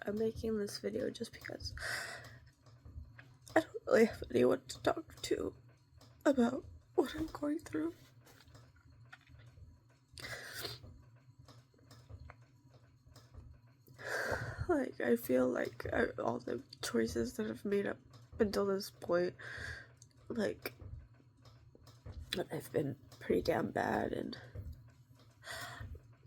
I'm making this video just because I don't really have anyone to talk to about what I'm going through. Like, I feel like all the choices that I've made up until this point, like, I've been pretty damn bad, and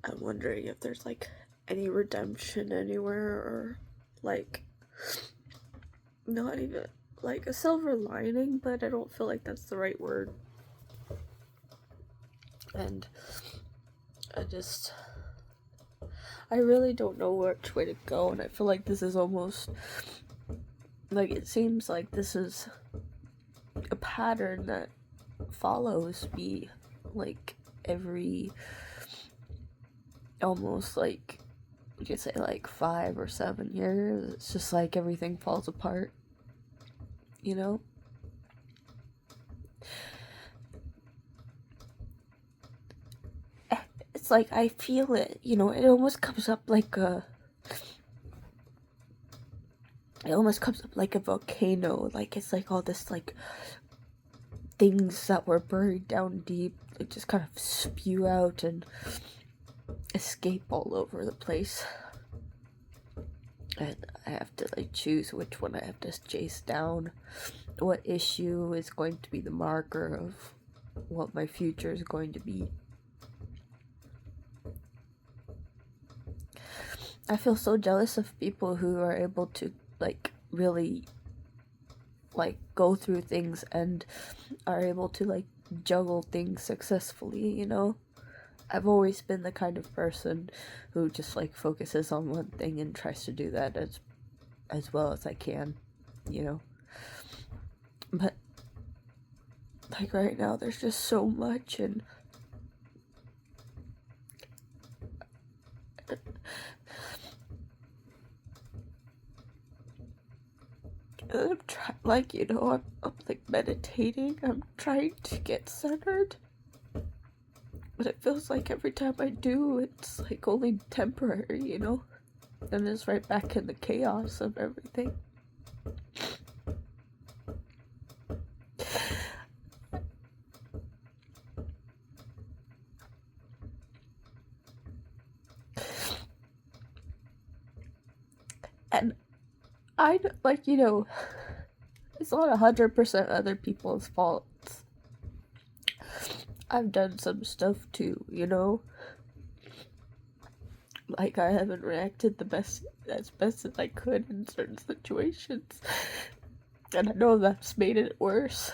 I'm wondering if there's, like, any redemption anywhere, or, like, not even, like, a silver lining, but I don't feel like that's the right word. And I really don't know which way to go, and I feel like this is almost, like, it seems like this is a pattern that follows me, like, every, almost, like, you could say, like, 5 or 7 years. It's just like everything falls apart, you know? It's like, I feel it, you know, it almost comes up like a volcano, like, it's like all this, like, things that were buried down deep, like, just kind of spew out and escape all over the place. And I have to, like, choose which one I have to chase down, what issue is going to be the marker of what my future is going to be. I feel so jealous of people who are able to, like, really, like, go through things and are able to, like, juggle things successfully, you know? I've always been the kind of person who just, like, focuses on one thing and tries to do that as well as I can, you know? But, like, right now, there's just so much, and I'm trying, like, you know, I'm like meditating, I'm trying to get centered, but it feels like every time I do, it's like only temporary, you know, and it's right back in the chaos of everything. And I, like, you know, it's not 100% other people's faults. I've done some stuff too, you know? Like, I haven't reacted as best as I could in certain situations. And I know that's made it worse.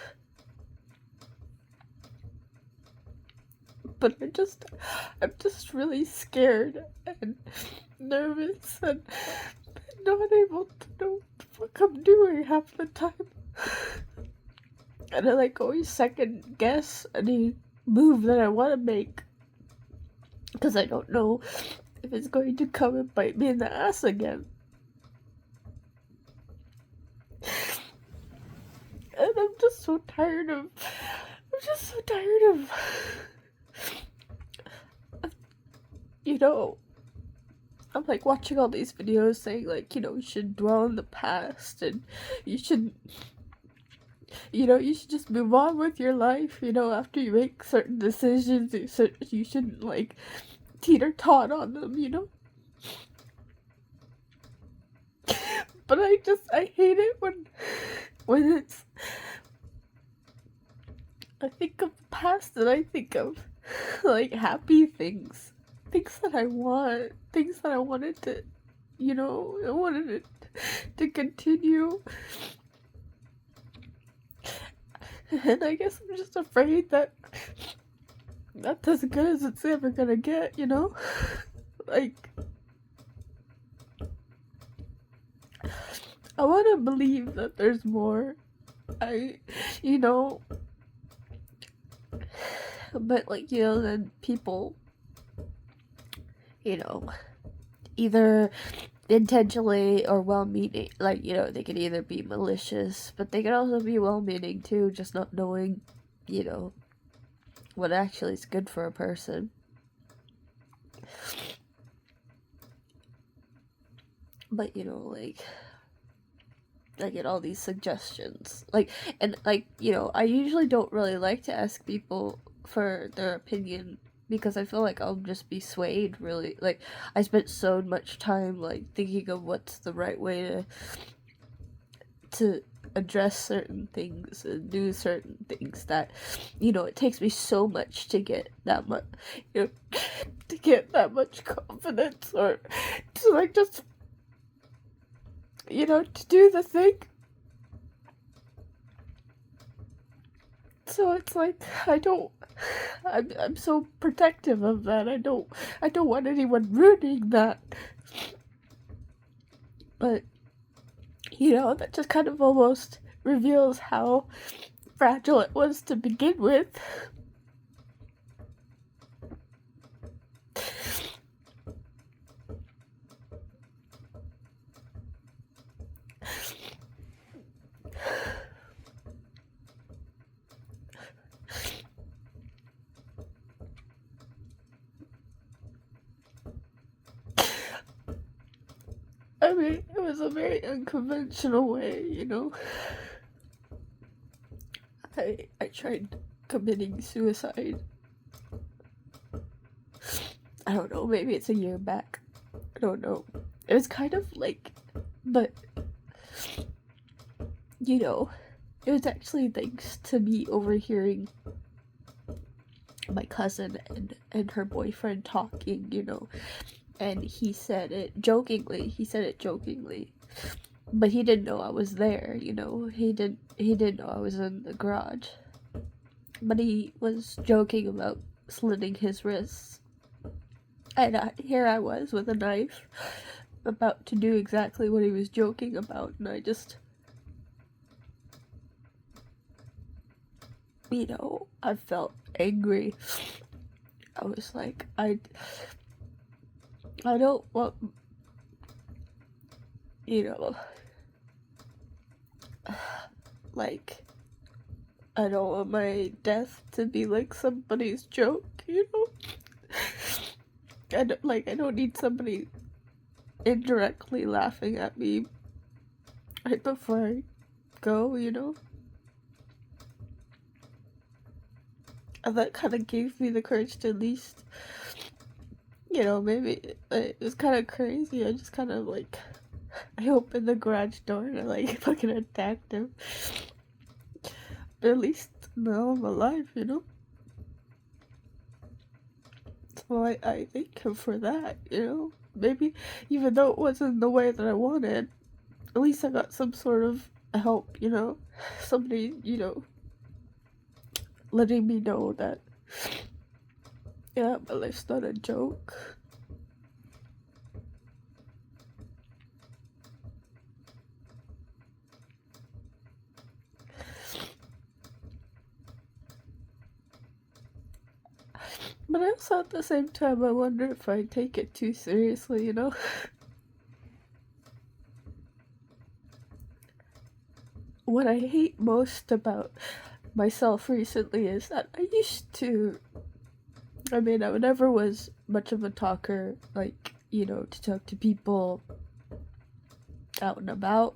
But I'm just really scared and nervous and not able to know what the fuck I'm doing half the time. And I, like, always second guess any move that I want to make, because I don't know if it's going to come and bite me in the ass again. And I'm just so tired of you know, I'm, like, watching all these videos saying, like, you know, you should dwell in the past, and you should just move on with your life, you know, after you make certain decisions. You shouldn't, like, teeter-tot on them, you know? But I hate it when it's, I think of the past and I think of, like, happy things that I want, things that I wanted to, you know, I wanted it to continue. And I guess I'm just afraid that that's as good as it's ever gonna get, you know? Like, I want to believe that there's more. You know, but, like, you know, then people, you know, either intentionally or well-meaning, like, you know, they could either be malicious, but they could also be well-meaning too, just not knowing, you know, what actually is good for a person. But, I get all these suggestions. Like, and, like, I usually don't really like to ask people for their opinion because I feel like I'll just be swayed, really. Like, I spent so much time, like, thinking of what's the right way to address certain things and do certain things that, it takes me so much to get that much, to get that much confidence or to, like, just, to do the thing. So it's like I'm so protective of that. I don't want anyone ruining that. But that just kind of almost reveals how fragile it was to begin with. I mean, it was a very unconventional way. I tried committing suicide. I don't know, maybe it's a year back. I don't know. It was kind of like, but, it was actually thanks to me overhearing my cousin and her boyfriend talking, and he said it jokingly. But he didn't know I was there, he didn't know I was in the garage. But he was joking about slitting his wrists. And here I was with a knife, about to do exactly what he was joking about, and I just, I felt angry. I was like, I don't want, like, I don't want my death to be like somebody's joke, I don't need somebody indirectly laughing at me right before I go, And that kind of gave me the courage to at least, maybe it was kind of crazy. I just kind of like, I opened the garage door and I like fucking attacked him. But at least now I'm alive, So I thank him for that, Maybe even though it wasn't the way that I wanted, at least I got some sort of help, Somebody, letting me know that, yeah, my life's not a joke. But I also at the same time I wonder if I take it too seriously, What I hate most about myself recently is that I never was much of a talker, like, to talk to people out and about,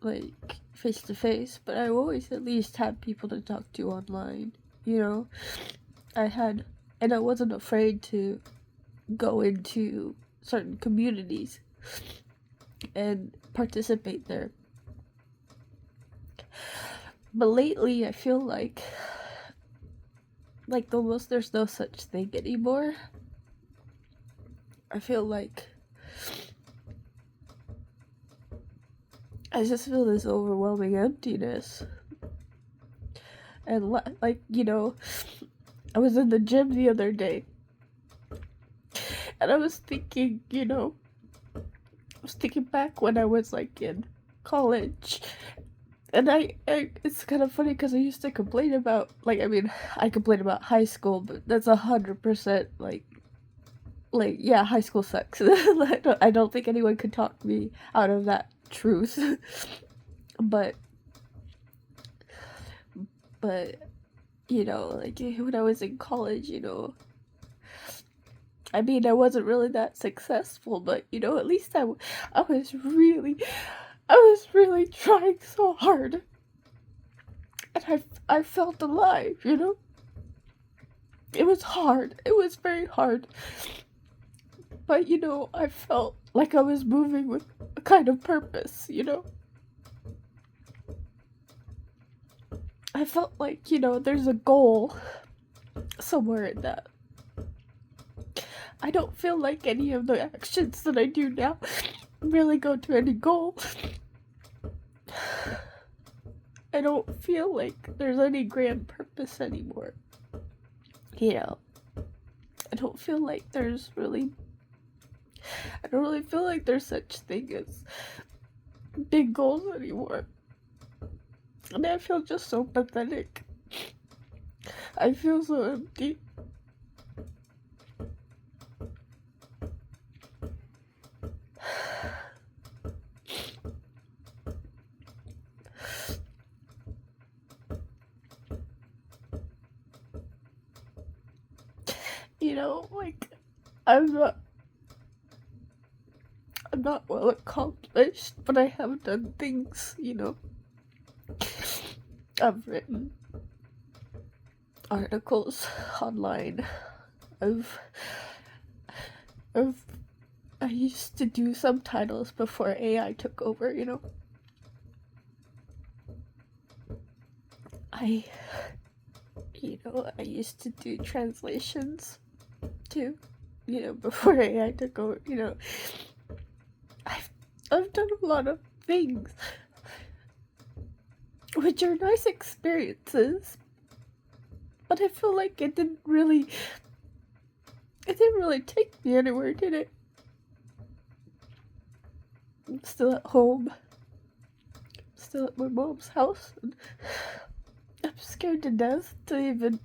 like face to face, but I always at least had people to talk to online, I had, and I wasn't afraid to go into certain communities and participate there. But lately, I feel like almost there's no such thing anymore. I feel like I just feel this overwhelming emptiness. And like, I was in the gym the other day and I was thinking, back when I was like in college. And it's kind of funny because I used to complain about, I complain about high school, but that's 100% yeah, high school sucks. I don't think anyone could talk me out of that truth. but, when I was in college, I mean, I wasn't really that successful, but you know, at least I was really, I was really trying so hard, and I felt alive. You know, it was hard. It was very hard, but you know, I felt like I was moving with a kind of purpose. You know, I felt like, you know, there's a goal somewhere in that. I don't feel like any of the actions that I do now really go to any goal. I don't feel like there's any grand purpose anymore. You know, I don't feel like I don't really feel like there's such thing as big goals anymore. And I feel just so pathetic. I feel so empty. You know, like, I'm not well accomplished, but I have done things, you know. I've written articles online. I've I used to do subtitles before AI took over, you know. I used to do translations too, you know, before AI took over, you know. I've done a lot of things, which are nice experiences, but I feel like it didn't really take me anywhere, did it? I'm still at home, still at my mom's house, and I'm scared to death to even.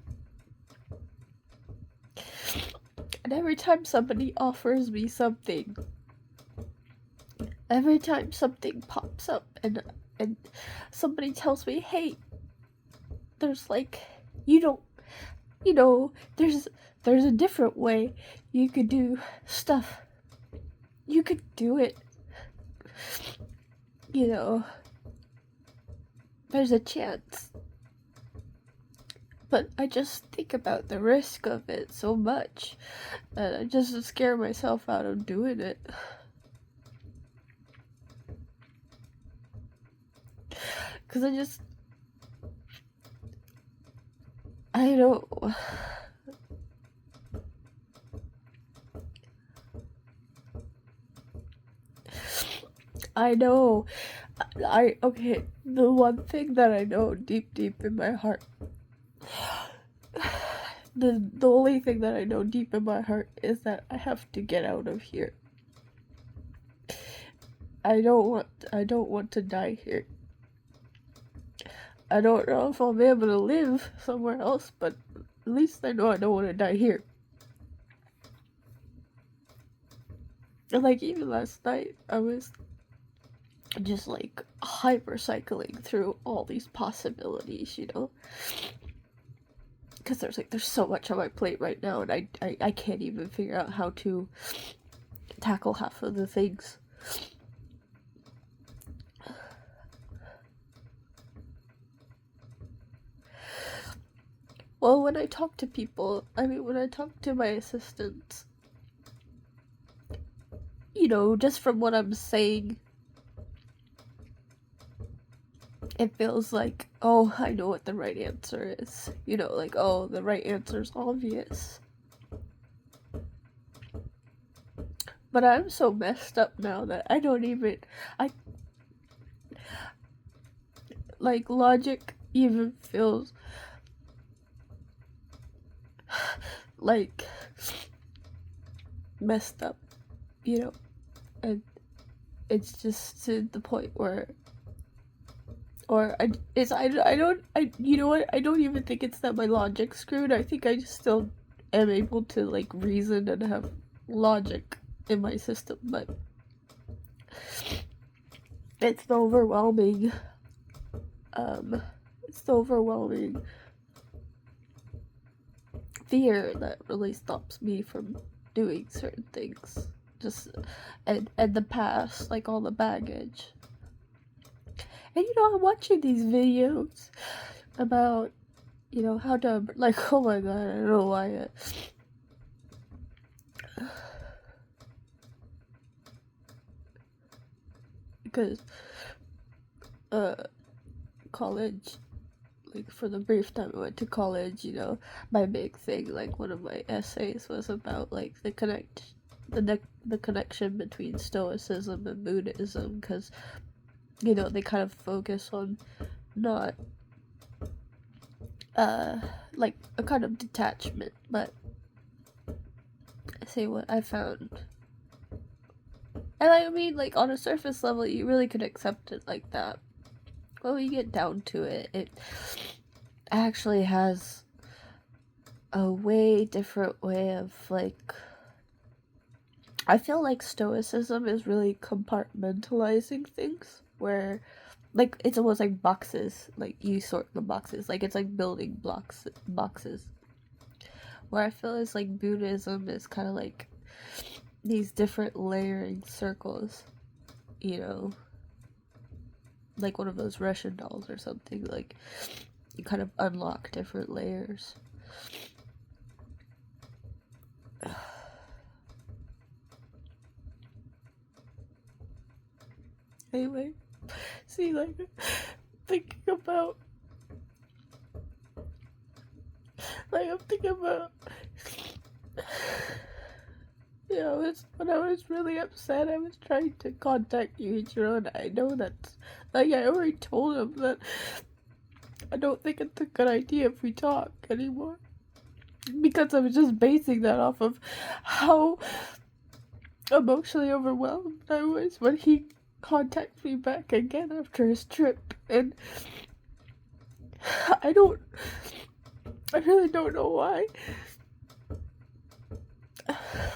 And every time somebody offers me something, every time something pops up and somebody tells me, hey, there's like, there's a different way you could do stuff. You could do it. You know, there's a chance. But I just think about the risk of it so much, and I just scare myself out of doing it. Because I don't. I know. Okay, the one thing that I know deep in my heart, the only thing that I know deep in my heart is that I have to get out of here. I don't want to die here. I don't know if I'll be able to live somewhere else, but at least I know I don't want to die here. And like, even last night, I was just like hyper cycling through all these possibilities, you know, because there's so much on my plate right now, and I can't even figure out how to tackle half of the things. Well, when I talk to people, when I talk to my assistants, you know, just from what I'm saying, it feels like, oh, I know what the right answer is. You know, like, oh, the right answer is obvious. But I'm so messed up now that I don't even, like, logic even feels like messed up, you know, and it's just to the point where, you know what, I don't even think it's that my logic's screwed. I think I just still am able to, like, reason and have logic in my system, but it's the overwhelming fear that really stops me from doing certain things. Just and the past, like all the baggage. And I'm watching these videos about how to, like, oh my god, I don't know why because college, like, for the brief time I went to college, my big thing, like, one of my essays was about, like, the connection between Stoicism and Buddhism, because they kind of focus on not like a kind of detachment, but say what I found. And I mean, like, on a surface level, you really could accept it like that. But when you get down to it, it actually has a way different way of, like, I feel like Stoicism is really compartmentalizing things, where, like, it's almost like boxes, like, you sort the boxes, like, it's like building boxes. Where I feel is like Buddhism is kind of like these different layering circles, like one of those Russian dolls or something, like, you kind of unlock different layers. Anyway, see, like, thinking about, like, I'm thinking about, when I was really upset, I was trying to contact Yuichiro, and I know that, like, I already told him that I don't think it's a good idea if we talk anymore. Because I was just basing that off of how emotionally overwhelmed I was when he contacted me back again after his trip. And I really don't know why.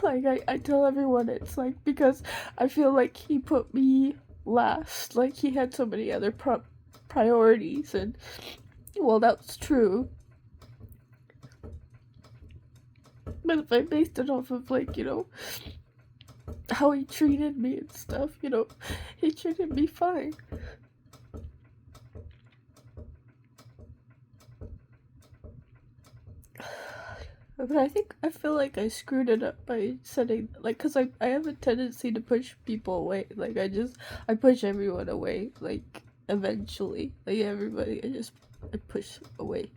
Like, I tell everyone it's like because I feel like he put me last. Like, he had so many other priorities, and, well, that's true. But if I based it off of, like, how he treated me and stuff, he treated me fine. But I feel like I screwed it up by setting, like, because I have a tendency to push people away. Like, I push everyone away, like, eventually. Like, everybody, I push away.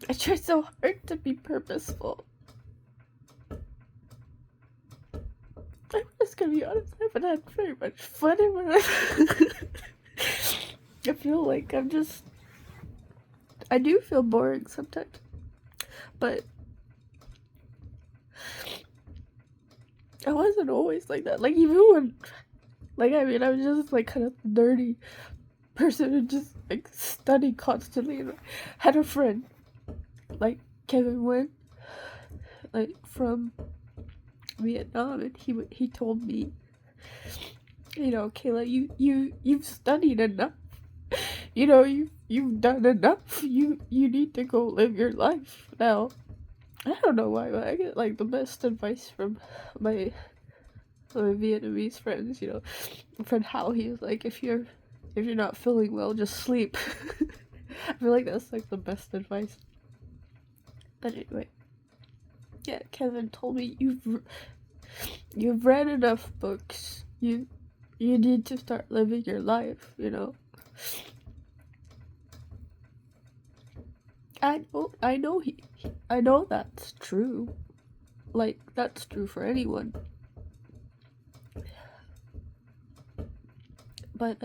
I try so hard to be purposeful. I'm just gonna be honest, I haven't had very much fun in my life. I feel like I do feel boring sometimes. But I wasn't always like that. Like, even when, like, I mean, I was just, like, kind of nerdy person who just, like, studied constantly. And I had a friend, like, Kevin Nguyen, like, from Vietnam, and he told me, Kayla, you've studied enough. You've done enough. You need to go live your life now. I don't know why, but I get, like, the best advice from my Vietnamese friends. Friend Hao, he was like, if you're not feeling well, just sleep. I feel like that's, like, the best advice. But anyway, yeah, Kevin told me you've read enough books. You need to start living your life. I know that's true. Like, that's true for anyone. But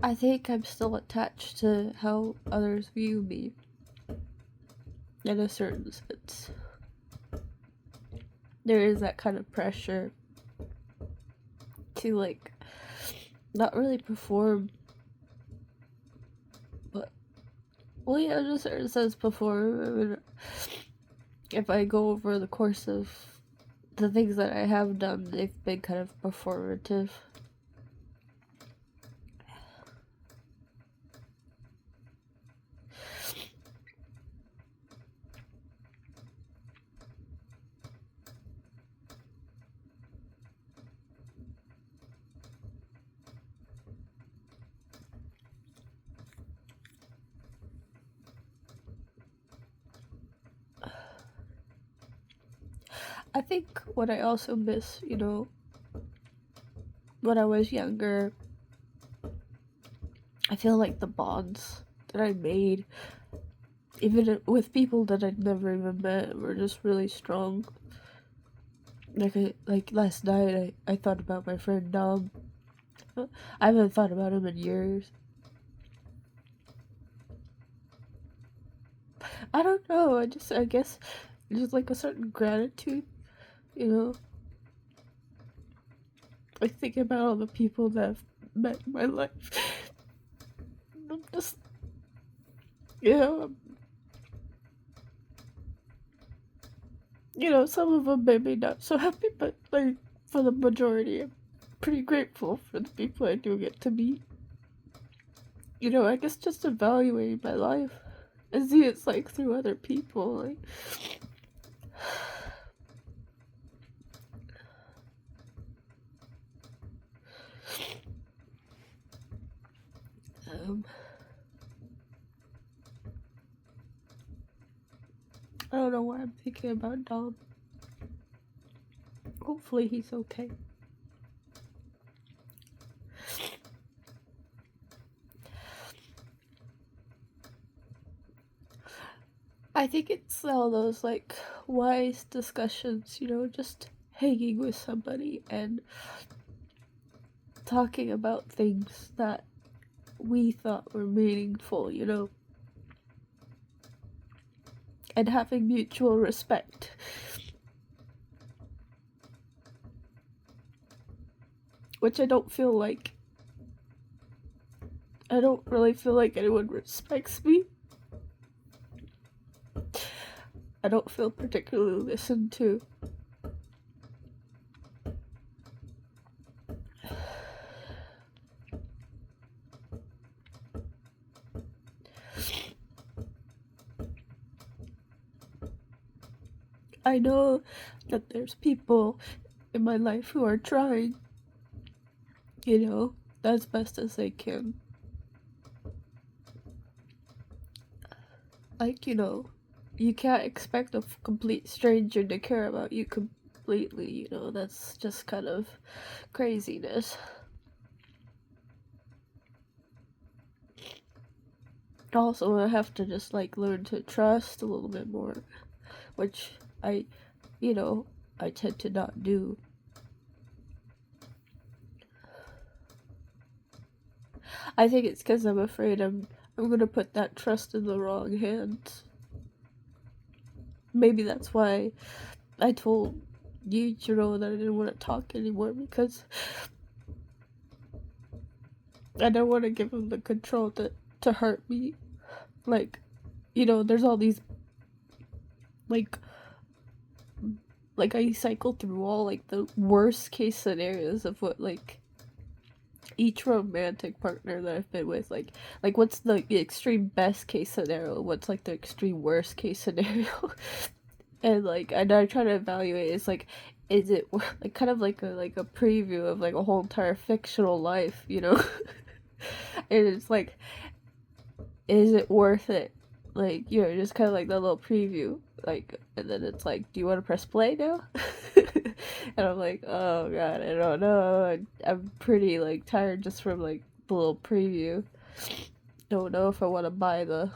I think I'm still attached to how others view me, in a certain sense. There is that kind of pressure to, like, not really perform, but, well, yeah, in a certain sense, perform. I mean, if I go over the course of the things that I have done, they've been kind of performative. I think what I also miss, you know, when I was younger, I feel like the bonds that I made, even with people that I'd never even met, were just really strong. Like last night, I thought about my friend Dom. I haven't thought about him in years. I don't know. I guess, just like a certain gratitude, you know. I think about all the people that I've met in my life. I'm just, you know, some of them made me not so happy, but like for the majority, I'm pretty grateful for the people I do get to meet. You know, I guess just evaluating my life and see it's like through other people, like. I don't know why I'm thinking about Dom. Hopefully he's okay. I think it's all those like wise discussions, you know, just hanging with somebody and talking about things that we thought were meaningful, you know, and having mutual respect. Which I don't really feel like anyone respects me. I don't feel particularly listened to. I know that there's people in my life who are trying, you know, as best as they can. Like, you know, you can't expect a complete stranger to care about you completely, you know, that's just kind of craziness. Also, I have to just like learn to trust a little bit more, which I tend to not do. I think it's because I'm afraid I'm gonna put that trust in the wrong hands. Maybe that's why I told Yuichiro that I didn't want to talk anymore, because I don't want to give him the control to hurt me. Like, you know, there's all these like I cycle through all like the worst case scenarios of what like each romantic partner that I've been with, like what's the extreme best case scenario, what's like the extreme worst case scenario. And like I try to evaluate, it's like, is it like kind of like a preview of like a whole entire fictional life, you know. And it's like, is it worth it? Like, you know, just kind of like that little preview, like, and then it's like, do you want to press play now? And I'm like, oh god, I don't know. I'm pretty like tired just from like the little preview. Don't know if I want to buy the,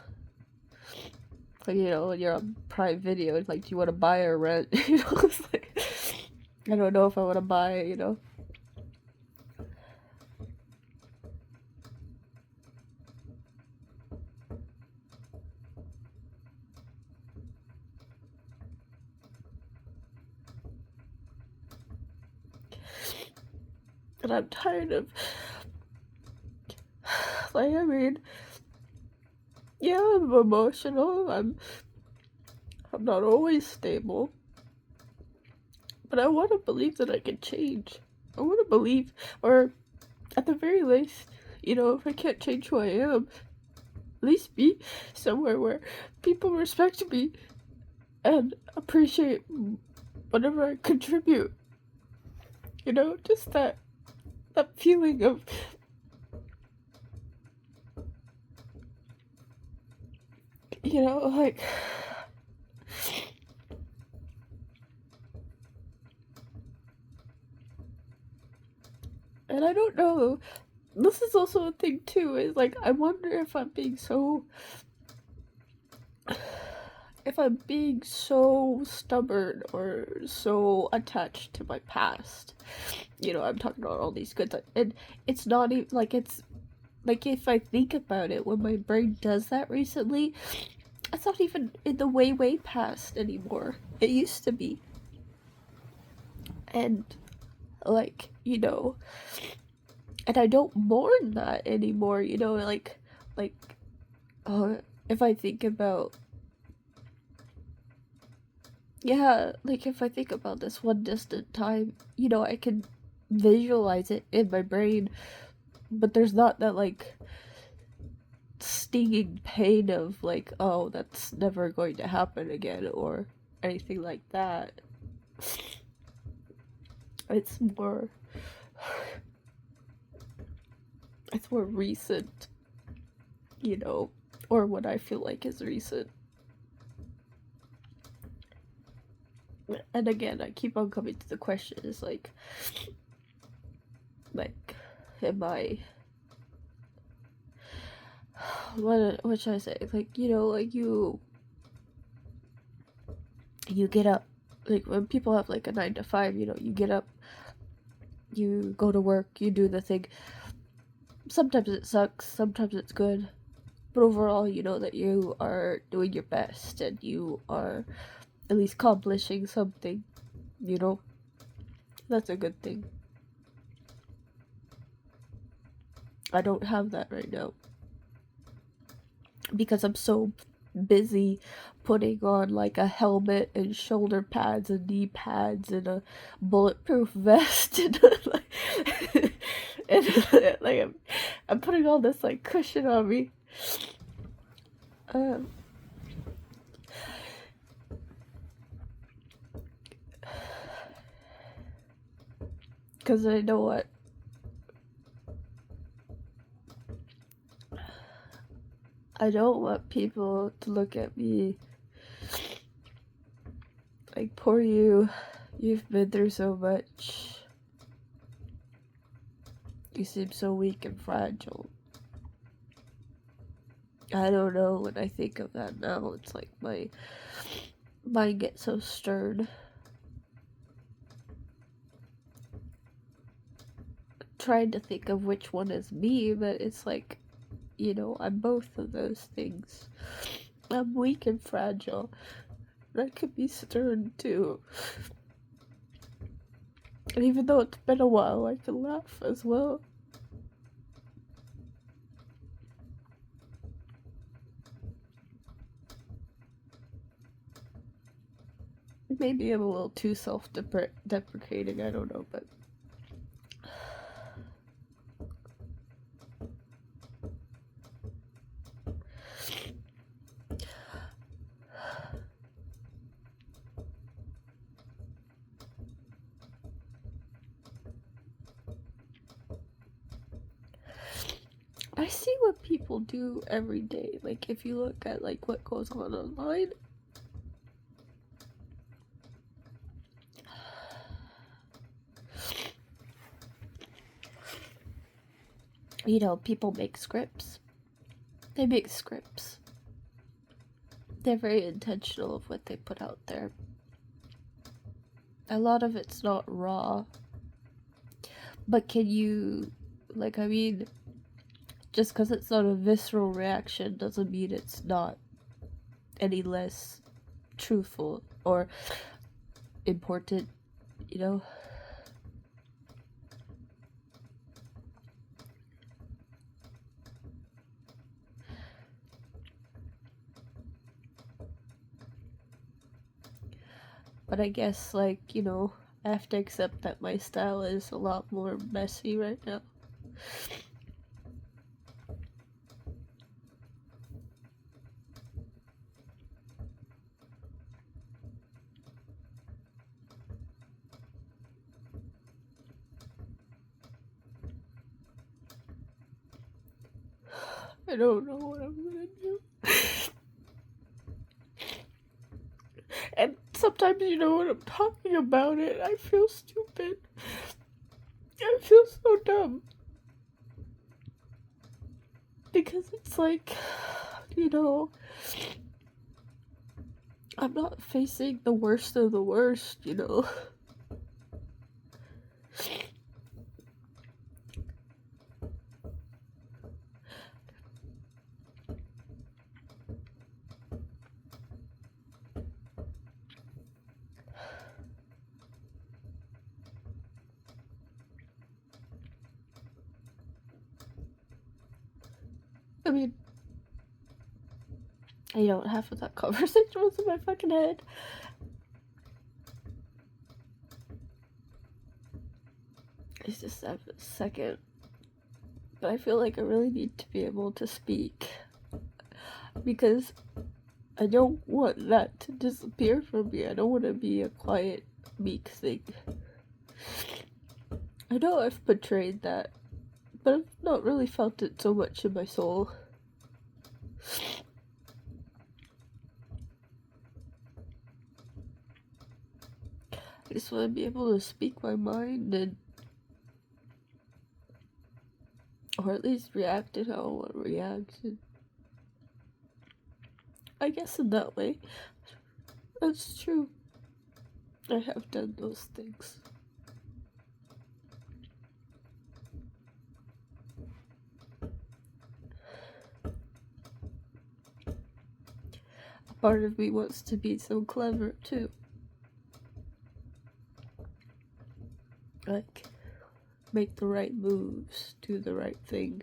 like, you know, when you're on Prime Video, it's like, do you want to buy or rent? You know, it's like, I don't know if I want to buy it, you know. And I'm tired of, like, I mean, yeah, I'm emotional. I'm I'm not always stable. But I want to believe that I can change. I want to believe, or at the very least, if I can't change who I am, at least be somewhere where people respect me and appreciate whatever I contribute. Just that feeling of like, and I don't know, this is also a thing too, is like, I wonder if I'm being so stubborn or so attached to my past. I'm talking about all these good things, and it's not even like, it's like, if I think about it, when my brain does that recently, it's not even in the way past anymore. It used to be. And like, and I don't mourn that anymore, like, if I think about, like, if I think about this one distant time, I can visualize it in my brain, but there's not that, like, stinging pain of, like, oh, that's never going to happen again, or anything like that. It's more recent, or what I feel like is recent. And again, I keep on coming to the question, is like, am I, what should I say, like, like, you get up, like, when people have like a 9 to 5, you get up, you go to work, you do the thing. Sometimes it sucks, sometimes it's good, but overall, you know that you are doing your best, and you are at least accomplishing something, that's a good thing. I don't have that right now, because I'm so busy putting on like a helmet and shoulder pads and knee pads and a bulletproof vest and like, and like, I'm putting all this like cushion on me. Because I know what, I don't want people to look at me like, poor you, you've been through so much, you seem so weak and fragile. I don't know, when I think of that now, it's like my mind gets so stern. Trying to think of which one is me, but it's like, I'm both of those things. I'm weak and fragile. And I could be stern too. And even though it's been a while, I can laugh as well. Maybe I'm a little too self-deprecating, I don't know, but I see what people do every day. Like, if you look at like what goes on online, people make scripts. They make scripts. They're very intentional of what they put out there. A lot of it's not raw. But can you, like, I mean, just because it's not a visceral reaction doesn't mean it's not any less truthful or important, But I guess, like, I have to accept that my style is a lot more messy right now. I don't know what I'm gonna do. And sometimes, when I'm talking about it, I feel stupid. I feel so dumb. Because it's like, I'm not facing the worst of the worst. I mean, half of that conversation was in my fucking head. It's just a second. But I feel like I really need to be able to speak. Because I don't want that to disappear from me. I don't want to be a quiet, meek thing. I know I've portrayed that, but I've not really felt it so much in my soul. I just want to be able to speak my mind or at least react to how I want to react. And I guess in that way, that's true. I have done those things. A part of me wants to be so clever too. Like, make the right moves, do the right thing.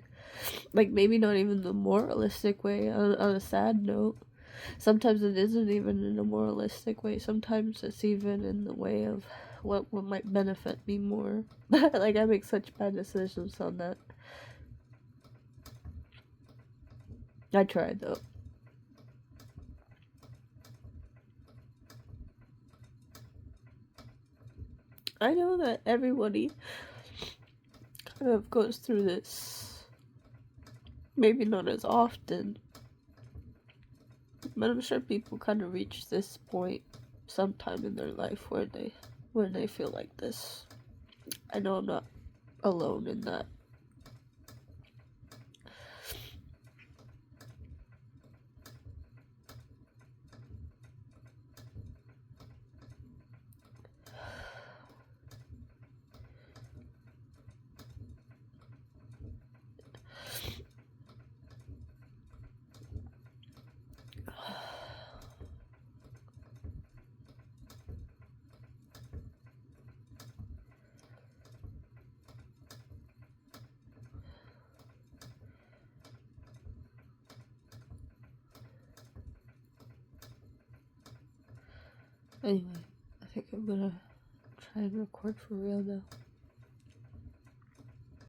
Like, maybe not even the moralistic way, on a sad note. Sometimes it isn't even in a moralistic way. Sometimes it's even in the way of what might benefit me more. Like, I make such bad decisions on that. I tried, though. I know that everybody kind of goes through this. Maybe not as often. But I'm sure people kind of reach this point sometime in their life where they feel like this. I know I'm not alone in that. Anyway, I think I'm gonna try and record for real now.